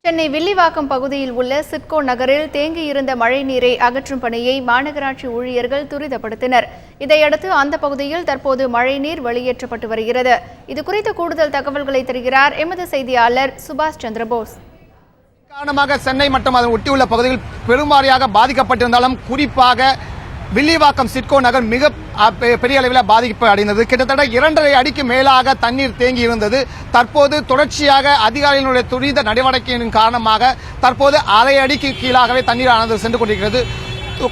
சென்னை வில்லிவாக்கம் பகுதியில் உள்ள சிட்கோ நகரில் தேங்கியிருந்த மழைநீரை அகற்றும் பணியை மாநகராட்சி ஊழியர்கள் துரிதப்படுத்தினர். இதையடுத்து அந்த பகுதியில் தற்போது மழைநீர் வெளியேற்றப்பட்டு வருகிறது. இதுகுறித்த கூடுதல் தகவல்களை தருகிறார் எமது செய்தியாளர் சுபாஷ் சந்திரபோஸ். காரணமாக சென்னை மற்றும் அதன் ஒட்டியுள்ள பகுதிகள் பெரும்பாலாக பாதிக்கப்பட்டிருந்தாலும் குறிப்பாக வில்லிவாக்கம் சிட்கோ நகர் மிக பெரிய அளவில் பாதிப்பு அடைந்தது. கிட்டத்தட்ட 2.5 அடிக்கு மேலாக தண்ணீர் தேங்கி இருந்தது. தற்போது தொடர்ச்சியாக அதிகாரிகளுடைய துரித நடவடிக்கையின் காரணமாக தற்போது 1/2 அடிக்கு கீழாகவே தண்ணீர் ஆனது சென்று கொண்டிருக்கிறது.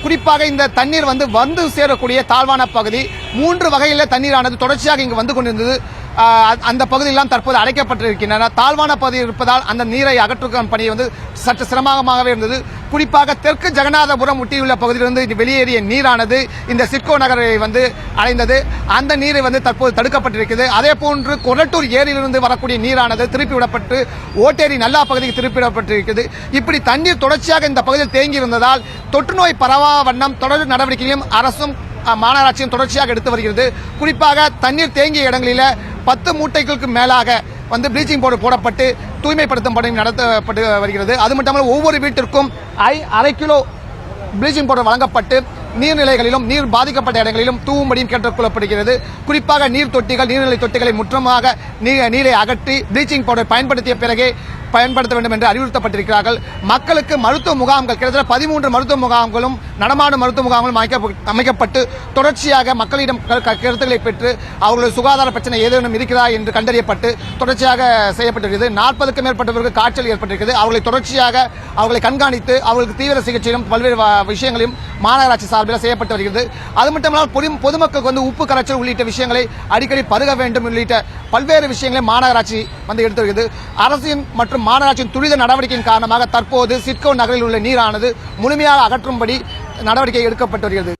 குறிப்பாக இந்த தண்ணீர் வந்து சேரக்கூடிய தாழ்வான பகுதி 3 வகையில் தண்ணீரானது தொடர்ச்சியாக இங்கு வந்து கொண்டிருந்தது. அந்த பகுதியெல்லாம் தற்போது அடைக்கப்பட்டிருக்கின்றன. தாழ்வான பகுதி இருப்பதால் அந்த நீரை அகற்றும் பணி சற்று சிரமமாகவே இருந்தது. குறிப்பாக தெற்கு ஜெகநாதபுரம் ஒட்டியுள்ள பகுதியிலிருந்து வெளியேறிய நீரானது இந்த சிட்கோ நகரை அடைந்தது. அந்த நீரை தற்போது தடுக்கப்பட்டிருக்கிறது. அதே போன்று கொரட்டூர் ஏரியிலிருந்து வரக்கூடிய நீரானது திருப்பிவிடப்பட்டு ஓட்டேரி நல்லா பகுதிக்கு திருப்பிவிடப்பட்டிருக்கிறது. இப்படி தண்ணீர் தொடர்ச்சியாக இந்த பகுதியில் தேங்கி இருந்ததால் தொற்றுநோய் பரவா வண்ணம் தொடர் நடவடிக்கையும் அரசும் மாநகராட்சியும் தொடர்ச்சியாக எடுத்து வருகிறது. குறிப்பாக தண்ணீர் தேங்கிய இடங்களில் 10 மூட்டைகளுக்கு மேலாக ப்ளீச்சிங் பவுடர் போடப்பட்டு தூய்மைப்படுத்தும் பணி நடத்தப்பட்டு வருகிறது. அது மட்டுமல்ல ஒவ்வொரு வீட்டிற்கும் 1/2 கிலோ ப்ளீச்சிங் பவுடர் வழங்கப்பட்டு நீர்நிலைகளிலும் நீர் பாதிக்கப்பட்ட இடங்களிலும் தூவும்படியும் கேட்டுக்கொள்ளப்படுகிறது. குறிப்பாக நீர் தொட்டிகள் நீர்நிலை தொட்டிகளை முற்றமாக நீரை அகற்றி ப்ளீச்சிங் பவுடர் பயன்படுத்திய பிறகே பயன்படுத்த வேண்டும் என்று அறிவுறுத்தப்பட்டிருக்கிறார்கள். மக்களுக்கு மருத்துவ முகாம்கள் கிட்டத்தட்ட 13 மருத்துவ முகாம்களும் நடமாடும் மருத்துவ முகாம்களும் அமைக்கப்பட்டு தொடர்ச்சியாக மக்களிடம் கருத்துக்களை பெற்று அவர்களுடைய சுகாதார பிரச்சனை ஏதேனும் இருக்கிறதா என்று கண்டறியப்பட்டு தொடர்ச்சியாக செய்யப்பட்டிருக்கிறது. 40க்கும் மேற்பட்டவர்களுக்கு காய்ச்சல் ஏற்பட்டிருக்கிறது. அவர்களை தொடர்ச்சியாக அவர்களை கண்காணித்து அவர்களுக்கு தீவிர சிகிச்சையிலும் பல்வேறு விஷயங்களையும் மாநகராட்சி சார்பில் செய்யப்பட்டு வருகிறது. அது மட்டுமல்லாமல் பொதுமக்களுக்கு உப்பு கரைச்சல் உள்ளிட்ட விஷயங்களை அடிக்கடி பருக வேண்டும் உள்ளிட்ட பல்வேறு விஷயங்களை மாநகராட்சி எடுத்து வருகிறது. அரசின் மற்றும் மாநகராட்சியின் துரித நடவடிக்கையின் காரணமாக தற்போது சிட்கோ நகரில் உள்ள நீரானது முழுமையாக அகற்றும்படி நடவடிக்கை எடுக்கப்பட்டு வருகிறது.